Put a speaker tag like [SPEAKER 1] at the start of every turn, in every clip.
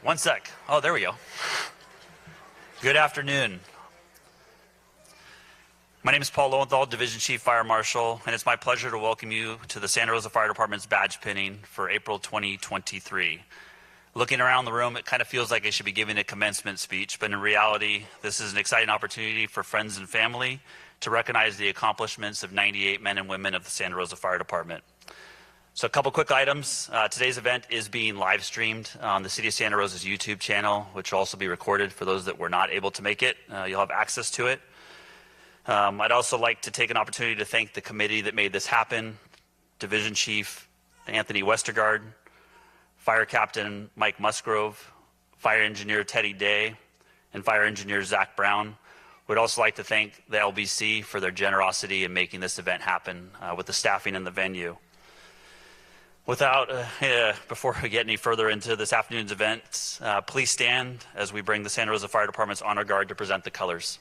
[SPEAKER 1] One sec. Oh, there we go. Good afternoon. My name is Paul Lowenthal, Division Chief Fire Marshal, and it's my pleasure to welcome you to the Santa Rosa Fire Department's badge pinning for April 2023. Looking around the room, it kind of feels like I should be giving a commencement speech, but in reality, this is an exciting opportunity for friends and family to recognize the accomplishments of 98 men and women of the Santa Rosa Fire Department. So a couple quick items. Today's event is being live streamed on the City of Santa Rosa's YouTube channel, which will also be recorded for those that were not able to make it. You'll have access to it. I'd also like to take an opportunity to thank the committee that made this happen, Division Chief Anthony Westergaard, Fire Captain Mike Musgrove, Fire Engineer Teddy Day, and Fire Engineer Zach Brown. We'd also like to thank the LBC for their generosity in making this event happen with the staffing in the venue. Before we get any further into this afternoon's event, please stand as we bring the Santa Rosa Fire Department's Honor Guard to present the colors.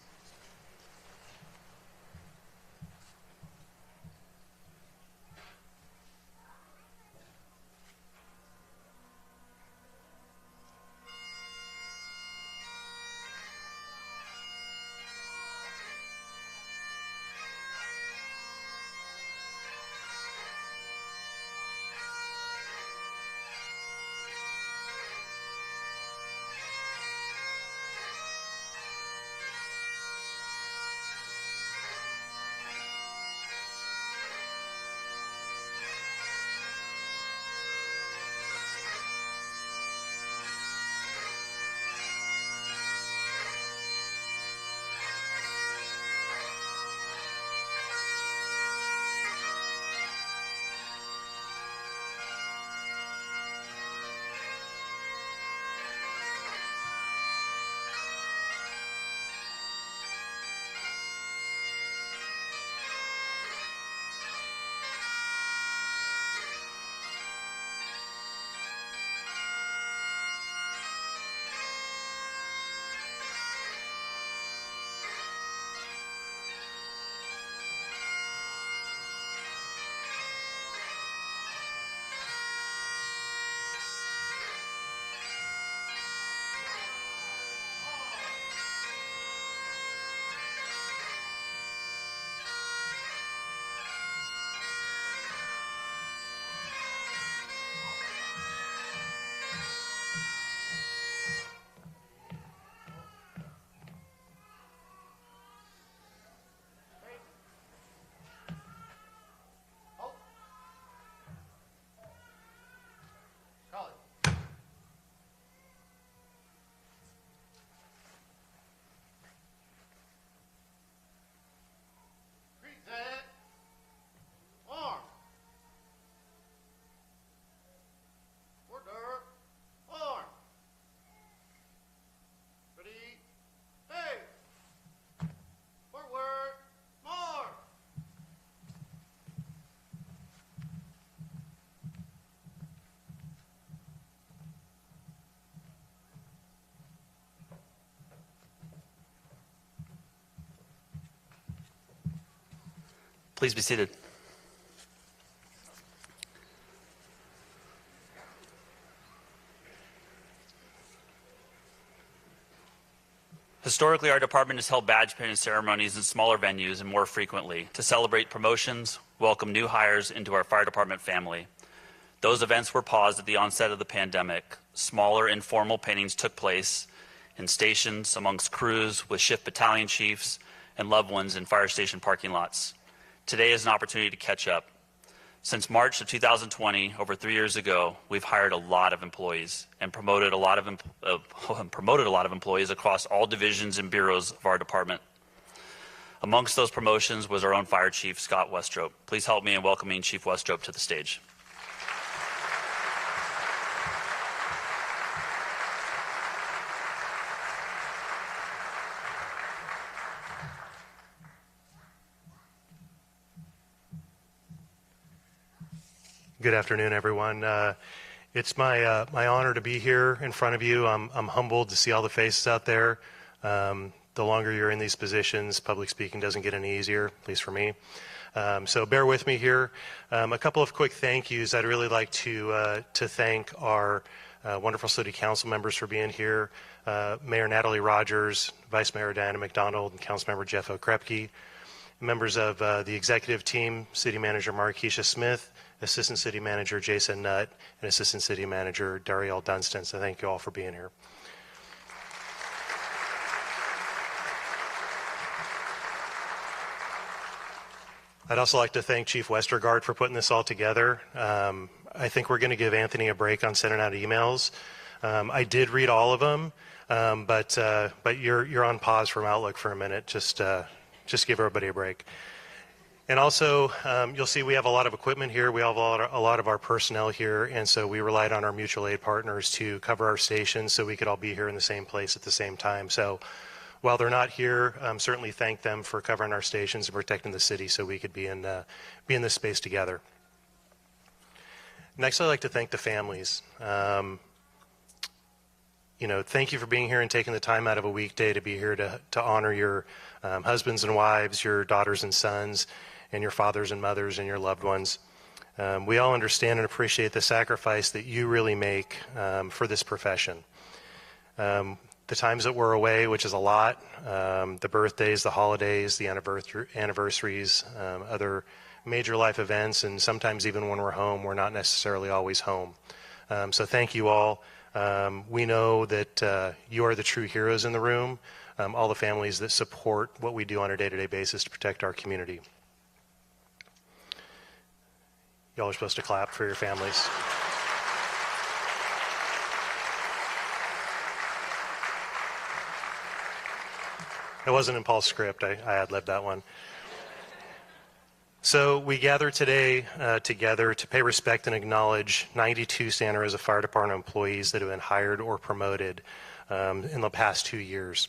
[SPEAKER 1] Please be seated. Historically, our department has held badge pinning ceremonies in smaller venues and more frequently to celebrate promotions, welcome new hires into our fire department family. Those events were paused at the onset of the pandemic. Smaller, informal paintings took place in stations amongst crews with shift battalion chiefs and loved ones in fire station parking lots. Today is an opportunity to catch up. Since March of 2020, over 3 years ago, we've hired a lot of employees and promoted a lot of employees across all divisions and bureaus of our department. Amongst those promotions was our own fire chief, Scott Westrop. Please help me in welcoming Chief Westrop to the stage.
[SPEAKER 2] Good afternoon, everyone. It's my honor to be here in front of you. I'm humbled to see all the faces out there. The longer you're in these positions, public speaking doesn't get any easier, at least for me. So bear with me here. A couple of quick thank yous. I'd really like to thank our wonderful city council members for being here, Mayor Natalie Rogers, Vice Mayor Diana McDonald, and Councilmember Jeff Okrepke, members of the executive team, City Manager Marquisha Smith, Assistant City Manager Jason Nutt, and Assistant City Manager Dariel Dunstan. So thank you all for being here. I'd also like to thank Chief Westergaard for putting this all together. I think we're going to give Anthony a break on sending out emails. I did read all of them, but you're on pause from Outlook for a minute. Just give everybody a break. And also, you'll see we have a lot of equipment here. We have a lot of our personnel here, and so we relied on our mutual aid partners to cover our stations so we could all be here in the same place at the same time. So while they're not here, certainly thank them for covering our stations and protecting the city so we could be in this space together. Next, I'd like to thank the families. Thank you for being here and taking the time out of a weekday to be here to honor your husbands and wives, your daughters and sons, and your fathers and mothers and your loved ones. We all understand and appreciate the sacrifice that you really make for this profession. The times that we're away, which is a lot, the birthdays, the holidays, the anniversaries, other major life events, and sometimes even when we're home, we're not necessarily always home. So thank you all. We know that you are the true heroes in the room, all the families that support what we do on a day-to-day basis to protect our community. Y'all are supposed to clap for your families. It wasn't in Paul's script. I ad-libbed that one. So we gather today together to pay respect and acknowledge 92 Santa Rosa Fire Department employees that have been hired or promoted in the past 2 years.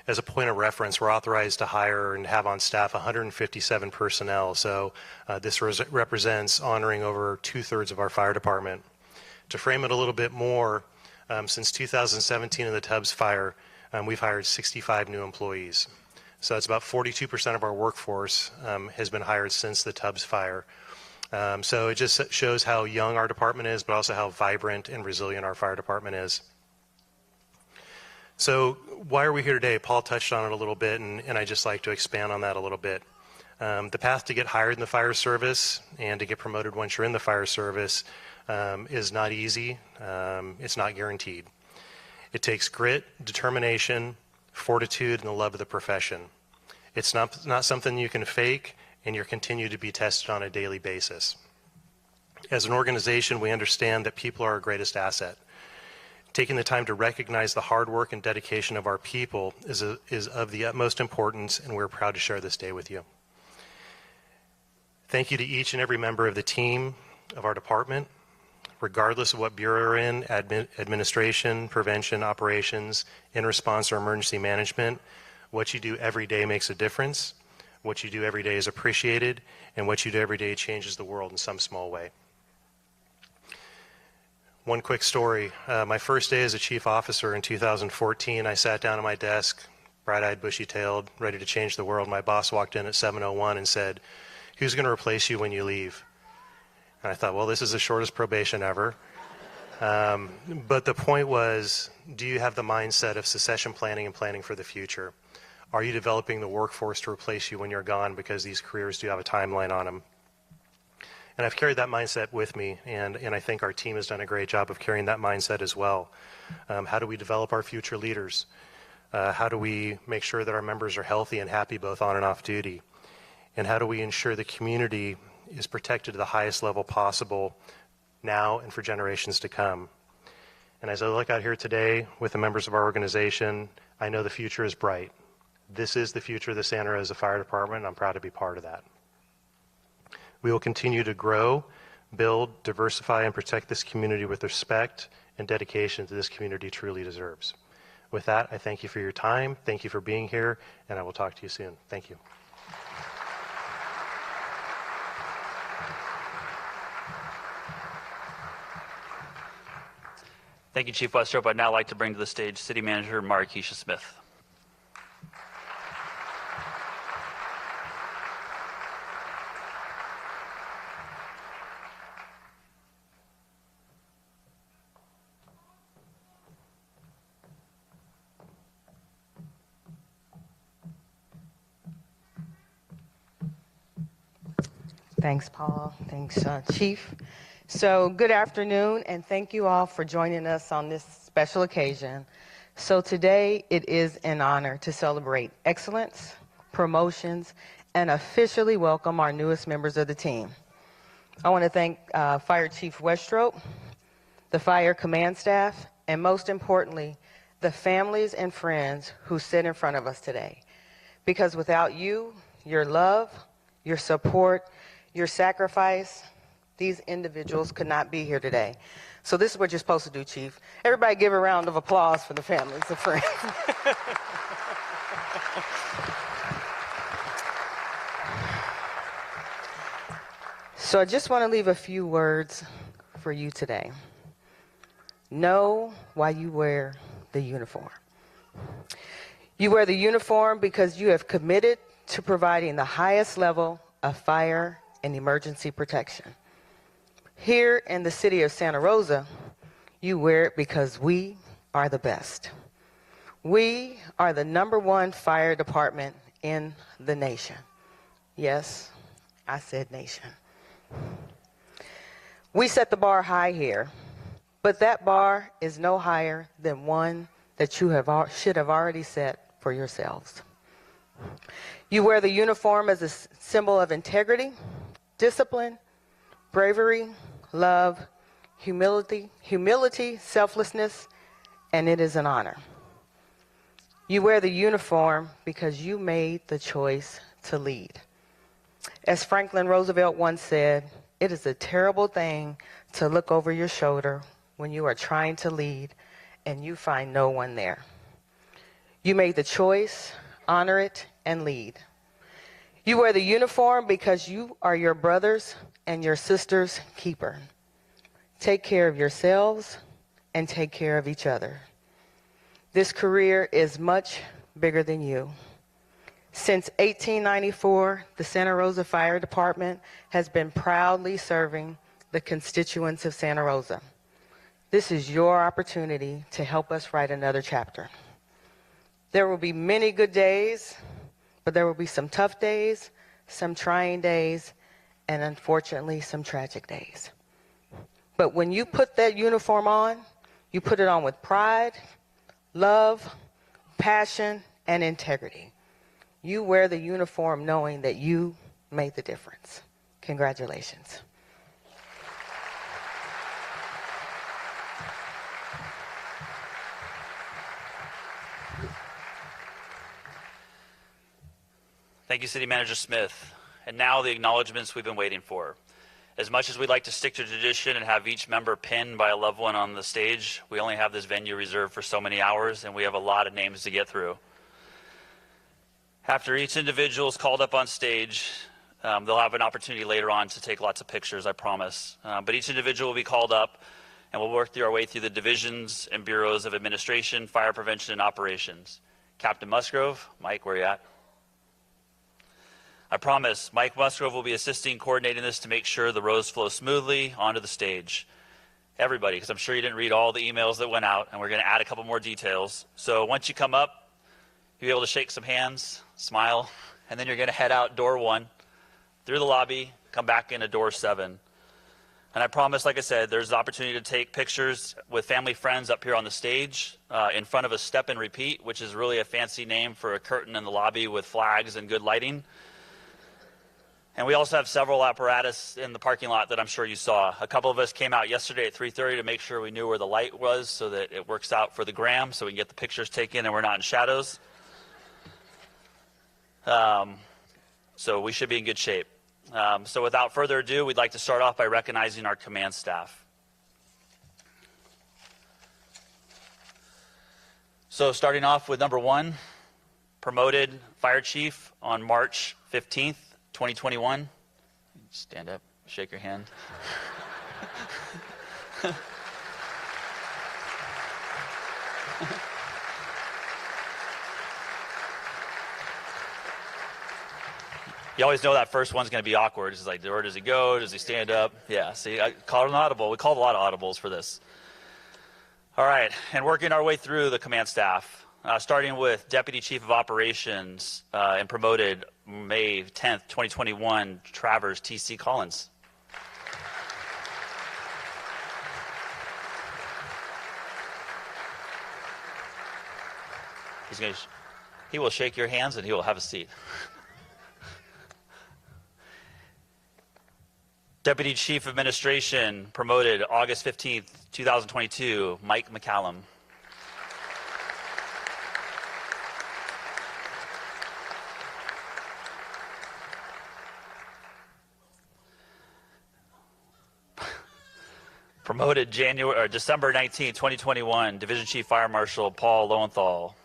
[SPEAKER 2] As a point of reference, we're authorized to hire and have on staff 157 personnel. So this represents honoring over 2/3 of our fire department. To frame it a little bit more, since 2017 in the Tubbs fire, we've hired 65 new employees. So it's about 42% of our workforce has been hired since the Tubbs fire. So it just shows how young our department is, but also how vibrant and resilient our fire department is. So why are we here today? Paul touched on it a little bit, and I'd just like to expand on that a little bit. The path to get hired in the fire service and to get promoted once you're in the fire service is not easy. It's not guaranteed. It takes grit, determination, fortitude, and the love of the profession. It's not something you can fake, and you're continued to be tested on a daily basis. As an organization, we understand that people are our greatest asset. Taking the time to recognize the hard work and dedication of our people is of the utmost importance, and we're proud to share this day with you. Thank you to each and every member of the team of our department, regardless of what bureau you're in, administration, prevention, operations, in response or emergency management. What you do every day makes a difference. What you do every day is appreciated, and what you do every day changes the world in some small way. One quick story. My first day as a chief officer in 2014, I sat down at my desk, bright-eyed, bushy-tailed, ready to change the world. My boss walked in at 7:01 and said, "Who's going to replace you when you leave?" And I thought, well, this is the shortest probation ever. But the point was, do you have the mindset of succession planning and planning for the future? Are you developing the workforce to replace you when you're gone, because these careers do have a timeline on them? And I've carried that mindset with me, and I think our team has done a great job of carrying that mindset as well. How do we develop our future leaders? How do we make sure that our members are healthy and happy both on and off duty? And how do we ensure the community is protected to the highest level possible now and for generations to come? And as I look out here today with the members of our organization, I know the future is bright. This is the future of the Santa Rosa Fire Department, and I'm proud to be part of that. We will continue to grow, build, diversify, and protect this community with respect and dedication that this community truly deserves. With that, I thank you for your time. Thank you for being here, and I will talk to you soon. Thank you.
[SPEAKER 1] Thank you, Chief Westrop. I'd now like to bring to the stage City Manager Marquisha Smith.
[SPEAKER 3] Thanks, Paul. Thanks, Chief. So good afternoon, and thank you all for joining us on this special occasion. So today it is an honor to celebrate excellence, promotions, and officially welcome our newest members of the team. I want to thank Fire Chief Westrope, the fire command staff, and most importantly, the families and friends who sit in front of us today. Because without you, your love, your support, your sacrifice, these individuals could not be here today. So this is what you're supposed to do, Chief. Everybody give a round of applause for the families and friends. So I just want to leave a few words for you today. Know why you wear the uniform. You wear the uniform because you have committed to providing the highest level of fire and emergency protection. Here in the city of Santa Rosa, you wear it because we are the best. We are the #1 fire department in the nation. Yes, I said nation. We set the bar high here, but that bar is no higher than one that you should have already set for yourselves. You wear the uniform as a symbol of integrity, discipline, bravery, love, humility, selflessness, and it is an honor. You wear the uniform because you made the choice to lead. As Franklin Roosevelt once said, it is a terrible thing to look over your shoulder when you are trying to lead and you find no one there. You made the choice, honor it, and lead. You wear the uniform because you are your brother's and your sister's keeper. Take care of yourselves and take care of each other. This career is much bigger than you. Since 1894, the Santa Rosa Fire Department has been proudly serving the constituents of Santa Rosa. This is your opportunity to help us write another chapter. There will be many good days, but there will be some tough days, some trying days, and unfortunately, some tragic days. But when you put that uniform on, you put it on with pride, love, passion, and integrity. You wear the uniform knowing that you made the difference. Congratulations.
[SPEAKER 1] Thank you, City Manager Smith. And now the acknowledgments we've been waiting for. As much as we'd like to stick to tradition and have each member pinned by a loved one on the stage, we only have this venue reserved for so many hours, and we have a lot of names to get through. After each individual is called up on stage, they'll have an opportunity later on to take lots of pictures, I promise. But each individual will be called up, and we'll work our way through the divisions and bureaus of administration, fire prevention, and operations. Captain Musgrove, Mike, where are you at? I promise Mike Musgrove will be assisting, coordinating this to make sure the rows flow smoothly onto the stage. Everybody, because I'm sure you didn't read all the emails that went out, and we're going to add a couple more details. So once you come up, you'll be able to shake some hands, smile, and then you're going to head out door 1, through the lobby, come back into door 7. And I promise, like I said, there's an opportunity to take pictures with family friends up here on the stage in front of a step and repeat, which is really a fancy name for a curtain in the lobby with flags and good lighting. And we also have several apparatus in the parking lot that I'm sure you saw. A couple of us came out yesterday at 3:30 to make sure we knew where the light was so that it works out for the gram so we can get the pictures taken and we're not in shadows. So we should be in good shape. So without further ado, we'd like to start off by recognizing our command staff. So starting off with number 1, promoted fire chief on March 15th, 2021. Stand up, shake your hand. You always know that first one's going to be awkward. It's like, where does he go? Does he stand up? Yeah, see, I called an audible. We called a lot of audibles for this. All right, and working our way through the command staff. starting with Deputy Chief of Operations and promoted May 10th, 2021, Travers T.C. Collins. He will shake your hands and he will have a seat. Deputy Chief of Administration, promoted August 15th, 2022, Mike McCallum. Promoted December 19th, 2021, Division Chief Fire Marshal Paul Lowenthal.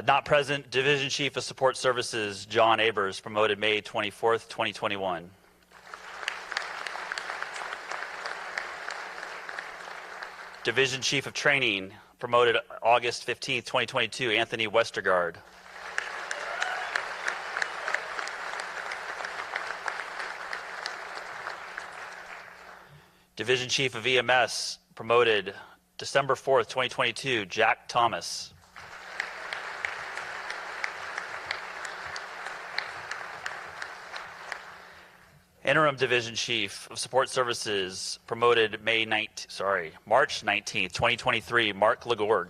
[SPEAKER 1] Not present, Division Chief of Support Services, John Abers, promoted May 24th, 2021. Division Chief of Training, promoted August 15th, 2022, Anthony Westergaard. Division Chief of EMS, promoted December 4th, 2022, Jack Thomas. Interim Division Chief of Support Services, promoted March 19th, 2023, Mark Legorg.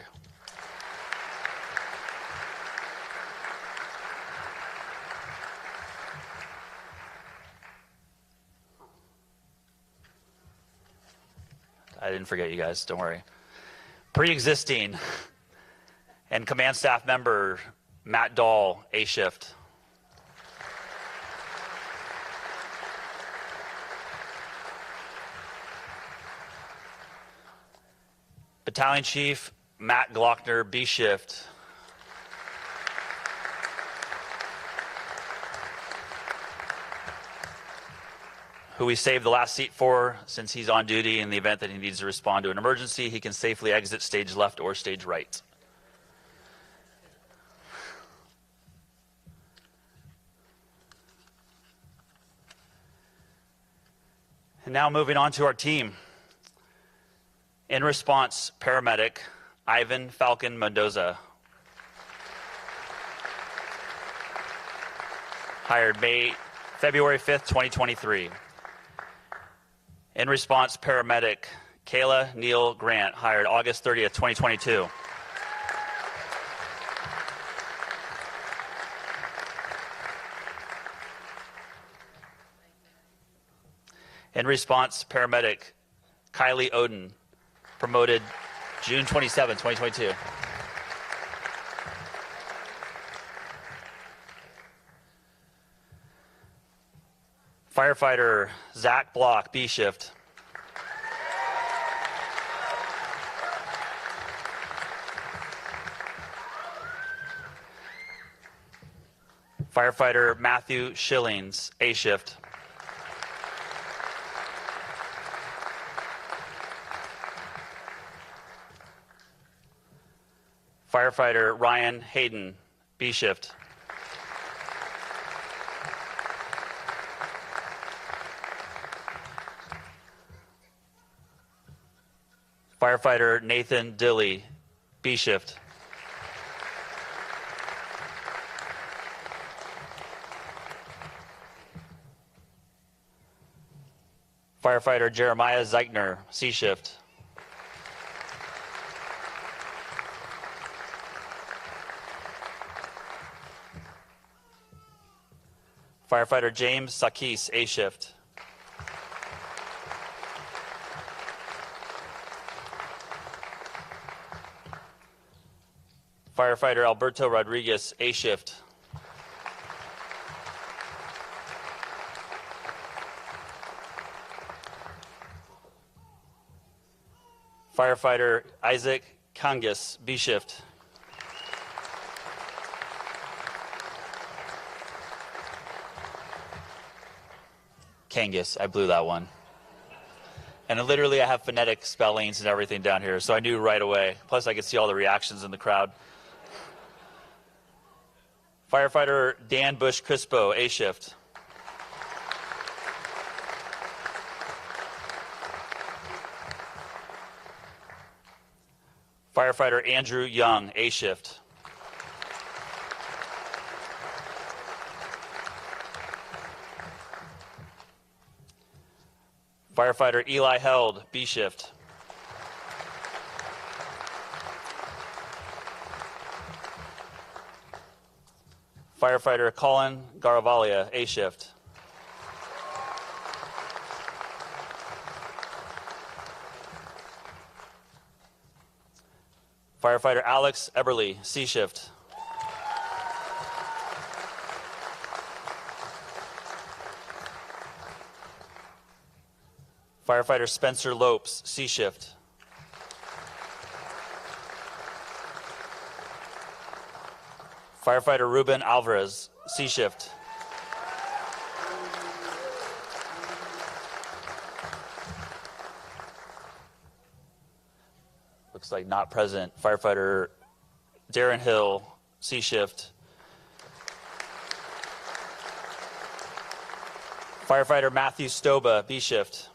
[SPEAKER 1] I didn't forget you guys, don't worry. Pre-existing and command staff member, Matt Dahl, A shift. Battalion Chief Matt Glockner, B shift. Who we saved the last seat for, since he's on duty in the event that he needs to respond to an emergency, he can safely exit stage left or stage right. And now moving on to our team. In response, paramedic Ivan Falcon Mendoza. Hired February 5th, 2023. In response, paramedic Kayla Neal Grant. Hired August 30th, 2022. In response, paramedic Kylie Oden. Promoted June 27, 2022. Firefighter Zach Block, B shift. Firefighter Matthew Schillings, A shift. Firefighter Ryan Hayden, B shift. Firefighter Nathan Dilly, B shift. Firefighter Jeremiah Zeichner, C shift. Firefighter James Sakis, A shift. Firefighter Alberto Rodriguez, A shift. Firefighter Isaac Kangas, B shift. Kangas, I blew that one. And literally I have phonetic spellings and everything down here, so I knew right away. Plus I could see all the reactions in the crowd. Firefighter Dan Bush Crispo, A shift. Firefighter Andrew Young, A shift. Firefighter Eli Held, B shift. Firefighter Colin Garavaglia, A shift. Firefighter Alex Eberly, C shift. Firefighter Spencer Lopes, C shift. Firefighter Ruben Alvarez, C shift. Looks like not present. Firefighter Darren Hill, C shift. Firefighter Matthew Stoba, B shift.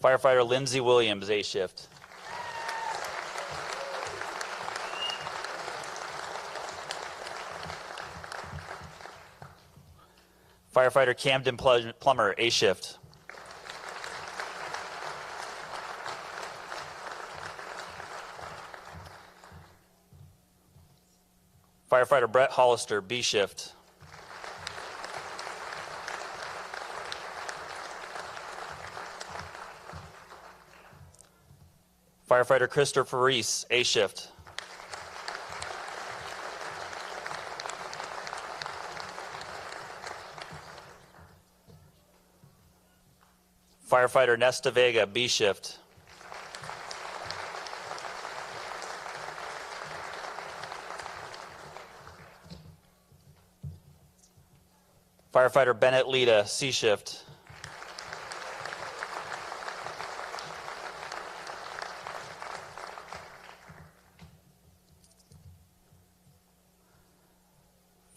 [SPEAKER 1] Firefighter Lindsay Williams, A shift. Firefighter Camden Plummer, A shift. Firefighter Brett Hollister, B shift. Firefighter Christopher Reese, A shift. Firefighter Nesta Vega, B shift. Firefighter Bennett Lita, C shift.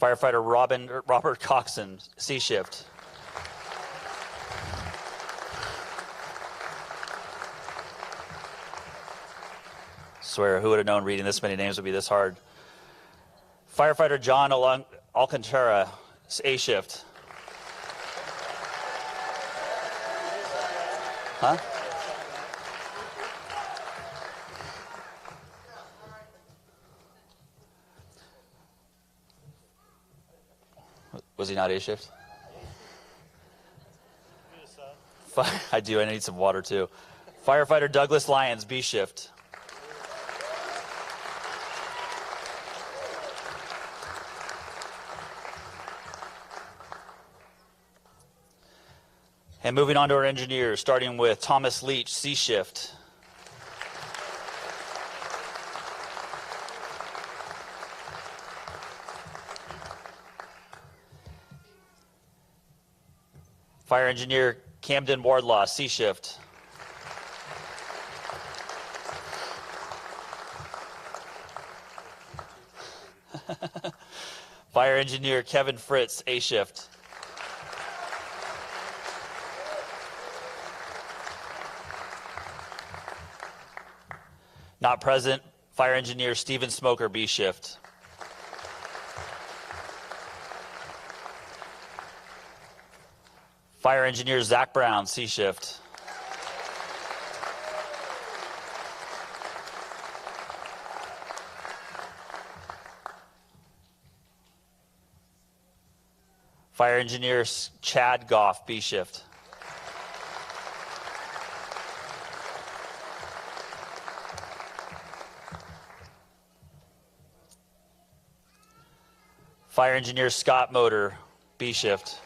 [SPEAKER 1] Firefighter Robert Coxon, C shift. Swear, who would have known reading this many names would be this hard? Firefighter John Alcantara, A shift. Huh? Was he not A shift? I do. I need some water too. Firefighter Douglas Lyons, B shift. And moving on to our engineers, starting with Thomas Leach, C shift. Fire engineer Camden Wardlaw, C shift. Fire engineer Kevin Fritz, A shift. Not present, fire engineer Stephen Smoker, B shift. Fire engineer Zach Brown, C shift. Fire engineer Chad Goff, B shift. Fire engineer Scott Motor, B shift.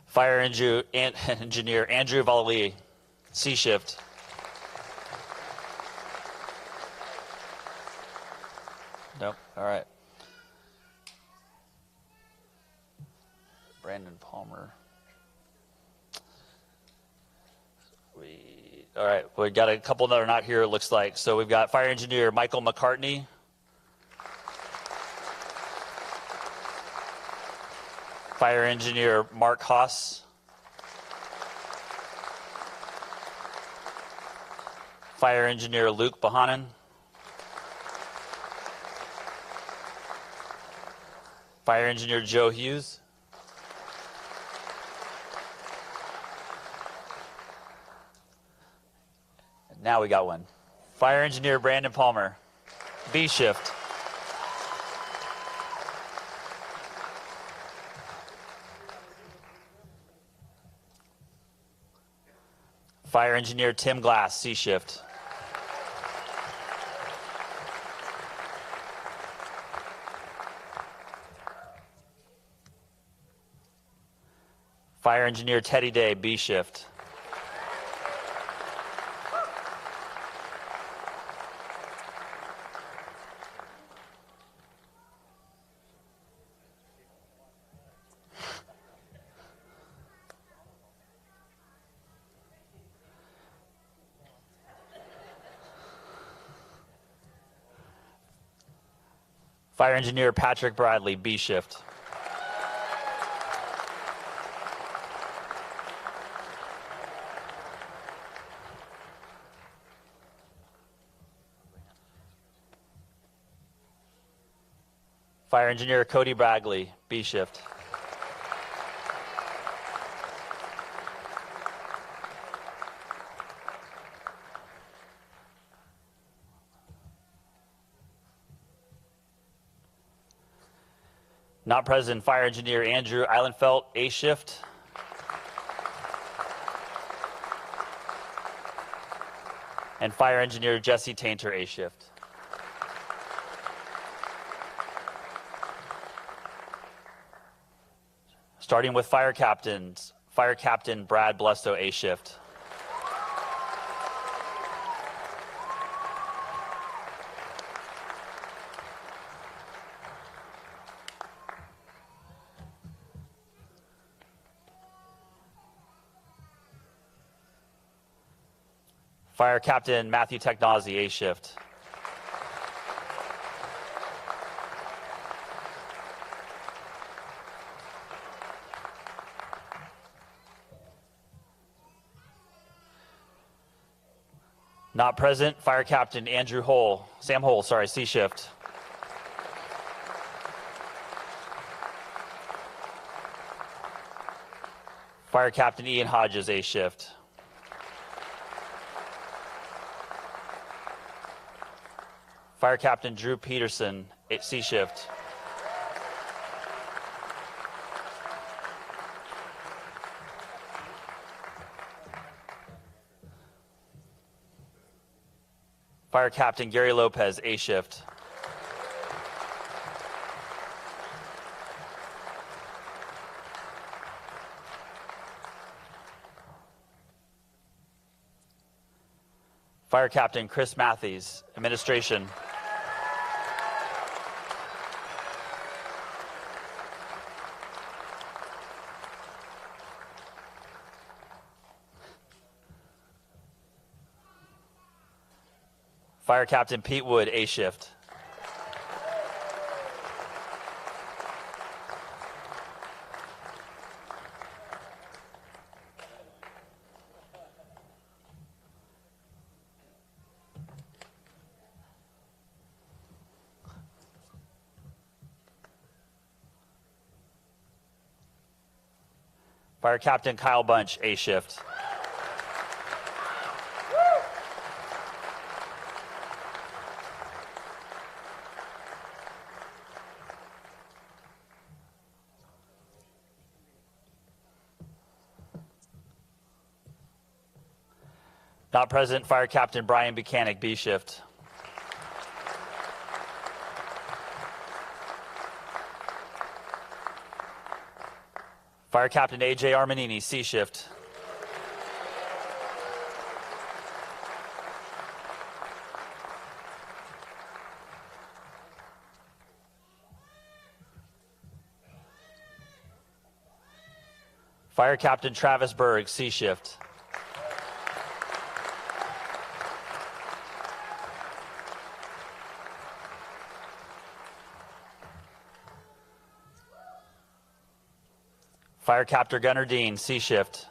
[SPEAKER 1] Fire engineer Andrew Vallee, C shift. Nope, all right. Brandon Palmer. All right, we got a couple that are not here, it looks like. So we've got Fire Engineer Michael McCartney. Fire Engineer Mark Haas. Fire Engineer Luke Bahanen. Fire Engineer Joe Hughes. Now we got one. Fire Engineer Brandon Palmer, B shift. Fire Engineer Tim Glass, C shift. Fire Engineer Teddy Day, B shift. Fire Engineer Patrick Bradley, B shift. Fire Engineer Cody Bagley, B shift. Not present, Fire Engineer Andrew Eilenfeld, A shift. And Fire Engineer Jesse Tainter, A shift. Starting with Fire Captains, Fire Captain Brad Blesto, A shift. Fire Captain Matthew Technazi, A shift. Not present, Fire Captain Andrew Hole, Sam Hole, sorry, C shift. Fire Captain Ian Hodges, A shift. Fire Captain Drew Peterson, C shift. Fire Captain Gary Lopez, A shift. Fire Captain Chris Matthews, Administration. Fire Captain Pete Wood, A shift. Fire Captain Kyle Bunch, A shift. Not present, Fire Captain Brian Buchanan, B shift. Fire Captain AJ Armanini, C shift. Fire Captain Travis Berg, C shift. Fire Captain Gunnar Dean, C shift.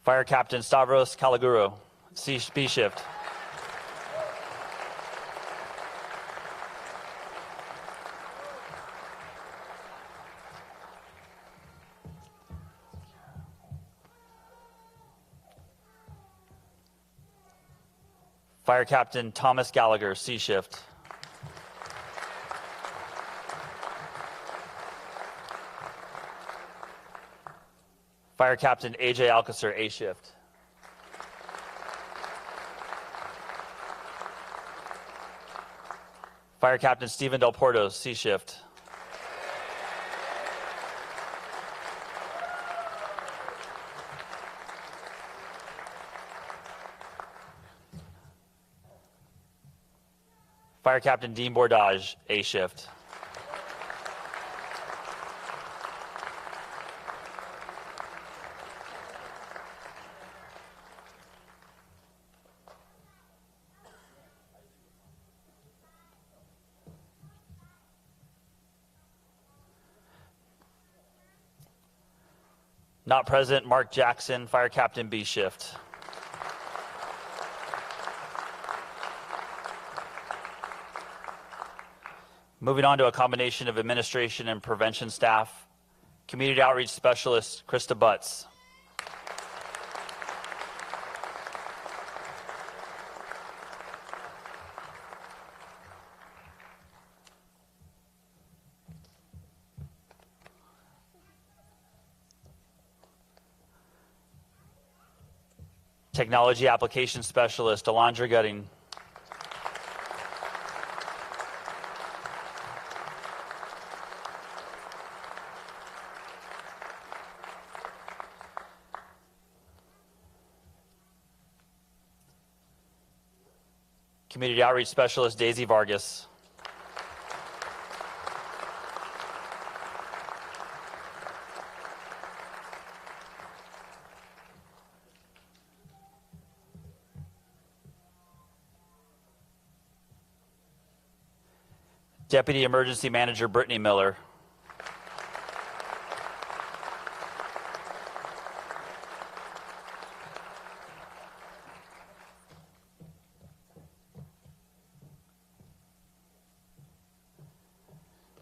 [SPEAKER 1] Fire Captain Stavros Kalaguro, B shift. Fire Captain Thomas Gallagher, C shift. Fire Captain AJ Alcacer, A shift. Fire Captain Stephen Del Porto, C shift. Fire Captain Dean Bordage, A shift. Not present, Mark Jackson, Fire Captain, B shift. Moving on to a combination of administration and prevention staff. Community Outreach Specialist, Krista Butts. Technology Application Specialist, Alondra Gutting. Community Outreach Specialist, Daisy Vargas. Deputy Emergency Manager, Brittany Miller.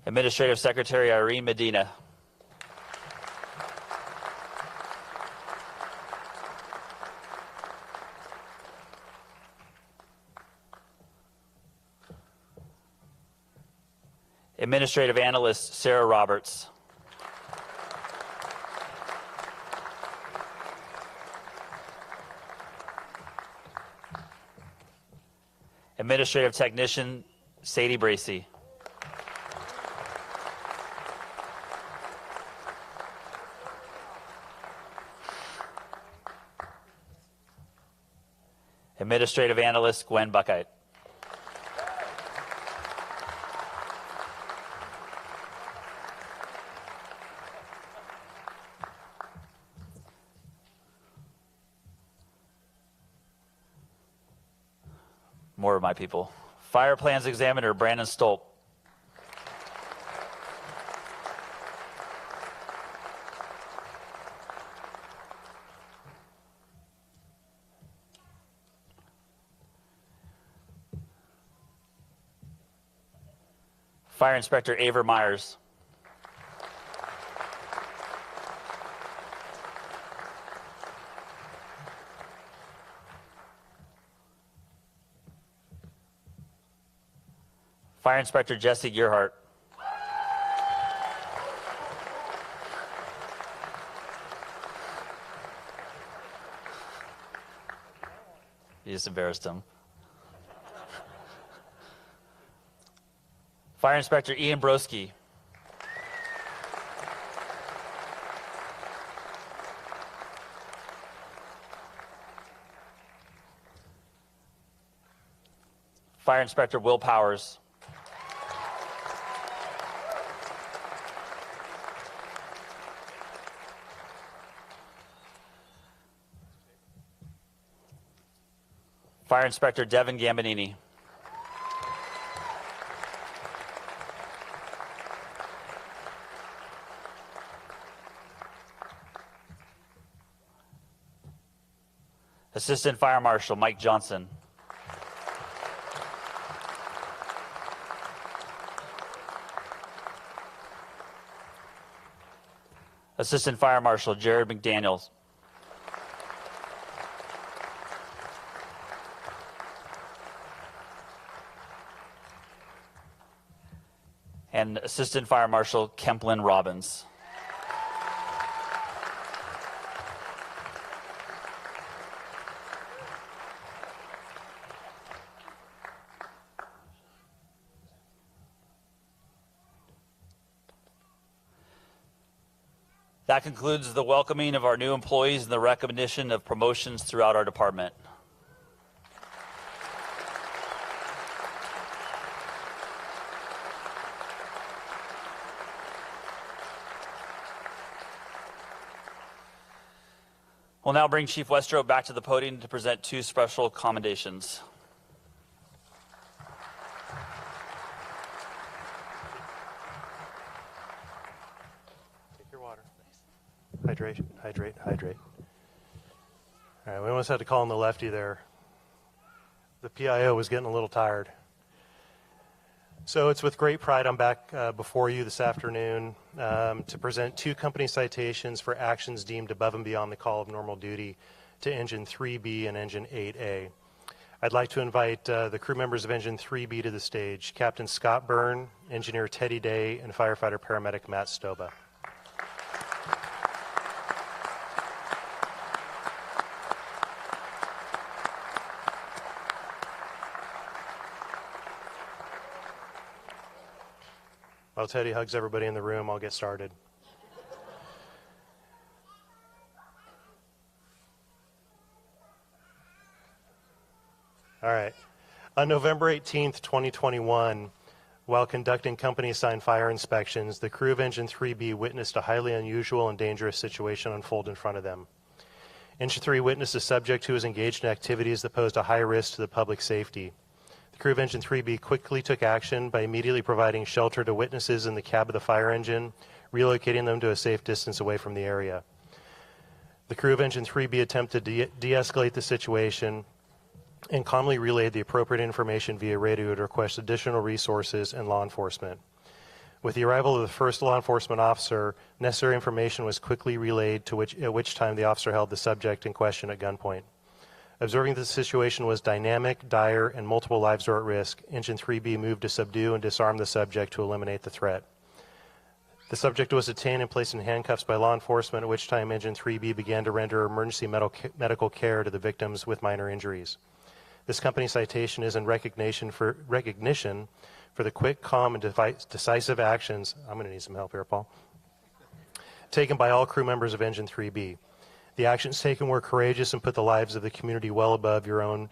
[SPEAKER 1] Administrative Secretary, Irene Medina. Administrative Analyst, Sarah Roberts. Administrative Technician, Sadie Bracy. Administrative Analyst, Gwen Buckheit. More of my people. Fire Plans Examiner, Brandon Stolp. Fire Inspector, Aver Myers. Fire Inspector, Jesse Gearhart. You just embarrassed him. Fire Inspector, Ian Broski. Fire Inspector Will Powers. Fire Inspector Devin Gambonini. Assistant Fire Marshal Mike Johnson. Assistant Fire Marshal Jared McDaniels. And Assistant Fire Marshal Kemplin Robbins. That concludes the welcoming of our new employees and the recognition of promotions throughout our department. We'll now bring Chief Westrope back to the podium to present two special commendations.
[SPEAKER 2] Take your water. Hydration, hydrate, hydrate. All right, we almost had to call on the lefty there. The PIO was getting a little tired. So it's with great pride I'm back before you this afternoon to present two company citations for actions deemed above and beyond the call of normal duty to Engine 3B and Engine 8A. I'd like to invite the crew members of Engine 3B to the stage, Captain Scott Byrne, Engineer Teddy Day, and Firefighter Paramedic Matt Stoba. While Teddy hugs everybody in the room, I'll get started. All right. On November 18th, 2021, while conducting company-assigned fire inspections, the crew of Engine 3B witnessed a highly unusual and dangerous situation unfold in front of them. Engine 3 witnessed a subject who was engaged in activities that posed a high risk to the public safety. The crew of Engine 3B quickly took action by immediately providing shelter to witnesses in the cab of the fire engine, relocating them to a safe distance away from the area. The crew of Engine 3B attempted to de-escalate the situation and calmly relayed the appropriate information via radio to request additional resources and law enforcement. With the arrival of the first law enforcement officer, necessary information was quickly relayed, at which time the officer held the subject in question at gunpoint. Observing that the situation was dynamic, dire, and multiple lives were at risk, Engine 3B moved to subdue and disarm the subject to eliminate the threat. The subject was detained and placed in handcuffs by law enforcement, at which time Engine 3B began to render emergency medical care to the victims with minor injuries. This company citation is in recognition for the quick, calm, and decisive actions, I'm going to need some help here, Paul, taken by all crew members of Engine 3B. The actions taken were courageous and put the lives of the community well above your own,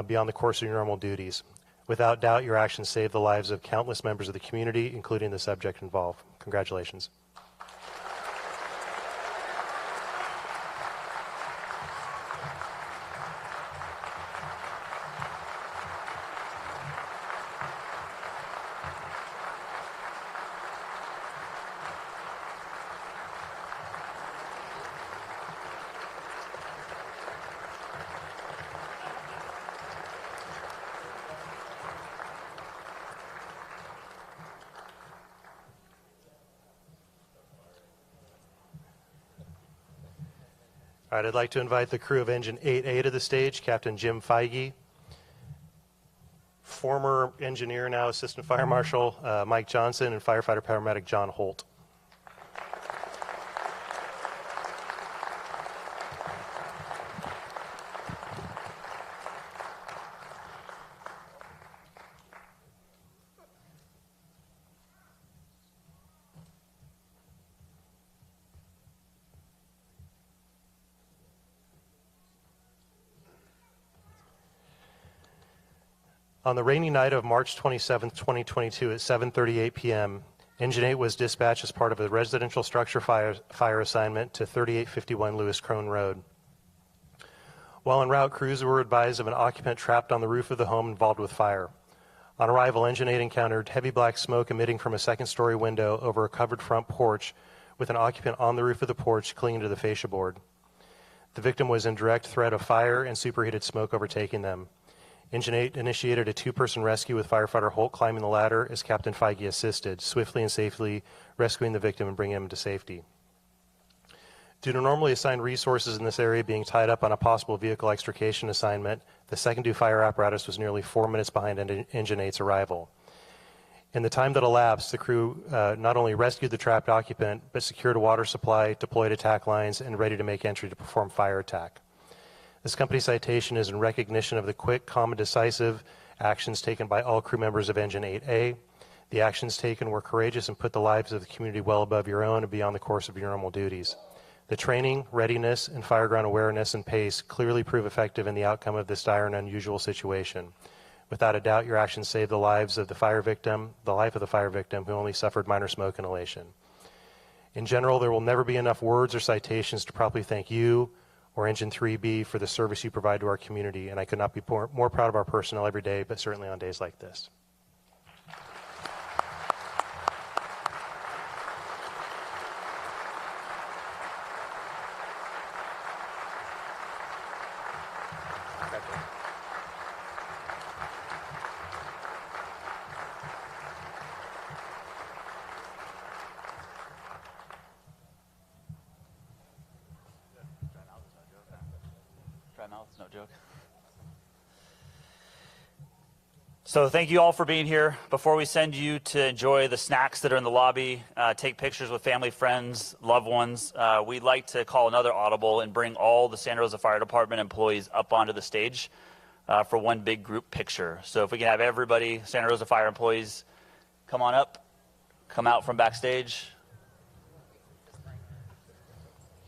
[SPEAKER 2] beyond the course of your normal duties. Without doubt, your actions saved the lives of countless members of the community, including the subject involved. Congratulations. All right, I'd like to invite the crew of Engine 8A to the stage, Captain Jim Feige, former engineer, now Assistant Fire Marshal Mike Johnson, and Firefighter Paramedic John Holt. On the rainy night of March 27, 2022 at 7:38 p.m., Engine 8 was dispatched as part of a residential structure fire assignment to 3851 Lewis Crone Road. While en route, crews were advised of an occupant trapped on the roof of the home involved with fire. On arrival, Engine 8 encountered heavy black smoke emitting from a second-story window over a covered front porch with an occupant on the roof of the porch clinging to the fascia board. The victim was in direct threat of fire and superheated smoke overtaking them. Engine 8 initiated a two-person rescue with firefighter Holt climbing the ladder as Captain Feige assisted, swiftly and safely rescuing the victim and bringing him to safety. Due to normally assigned resources in this area being tied up on a possible vehicle extrication assignment, the second-due fire apparatus was nearly 4 minutes behind Engine 8's arrival. In the time that elapsed, the crew not only rescued the trapped occupant, but secured a water supply, deployed attack lines, and ready to make entry to perform fire attack. This company citation is in recognition of the quick, calm, and decisive actions taken by all crew members of Engine 8A. The actions taken were courageous and put the lives of the community well above your own and beyond the course of your normal duties. The training, readiness, and fireground awareness and pace clearly prove effective in the outcome of this dire and unusual situation. Without a doubt, your actions saved the lives of the fire victim, the life of the fire victim, who only suffered minor smoke inhalation. In general, there will never be enough words or citations to properly thank you or Engine 3B for the service you provide to our community, and I could not be more proud of our personnel every day, but certainly on days like this.
[SPEAKER 1] No joke. So thank you all for being here. Before we send you to enjoy the snacks that are in the lobby, take pictures with family, friends, loved ones, we'd like to call another audible and bring all the Santa Rosa Fire Department employees up onto the stage for one big group picture. So if we can have everybody, Santa Rosa Fire employees, come on up, come out from backstage.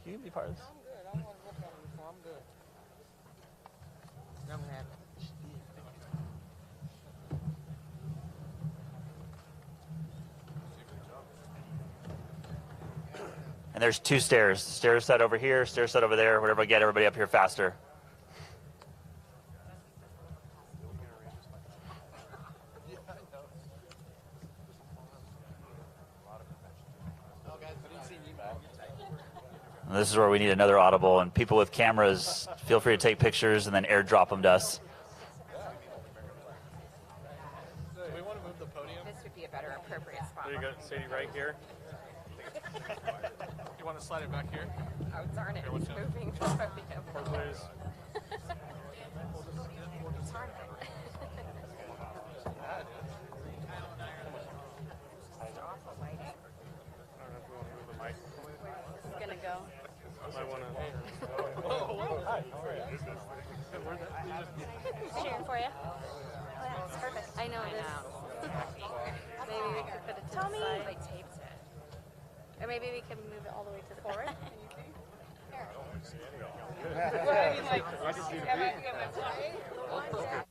[SPEAKER 1] You can be part of this. And there's two stairs. Stairs set over here, stairs set over there, whatever, get everybody up here faster. And this is where we need another audible, and people with cameras, feel free to take pictures and then airdrop them to us.
[SPEAKER 4] Do we want to move the podium?
[SPEAKER 5] This would be a better appropriate spot.
[SPEAKER 4] There you go, Sadie, right here. You want to slide it back here?
[SPEAKER 5] Oh, darn it, it's moving the podium.
[SPEAKER 4] Or please.
[SPEAKER 5] Darn it. Awful lighting.
[SPEAKER 4] I don't know if we want to move the mic.
[SPEAKER 5] Where's this gonna go?
[SPEAKER 4] I want to.
[SPEAKER 6] Cheering for you. Oh, yeah, it's perfect. I know it is. Maybe we could put it to
[SPEAKER 5] Tell
[SPEAKER 6] the
[SPEAKER 5] me.
[SPEAKER 6] side.
[SPEAKER 5] They taped it.
[SPEAKER 6] Or maybe we can move it all the way to the
[SPEAKER 5] Forward?
[SPEAKER 6] back.
[SPEAKER 5] Can you see? Here. What do you mean, like, am I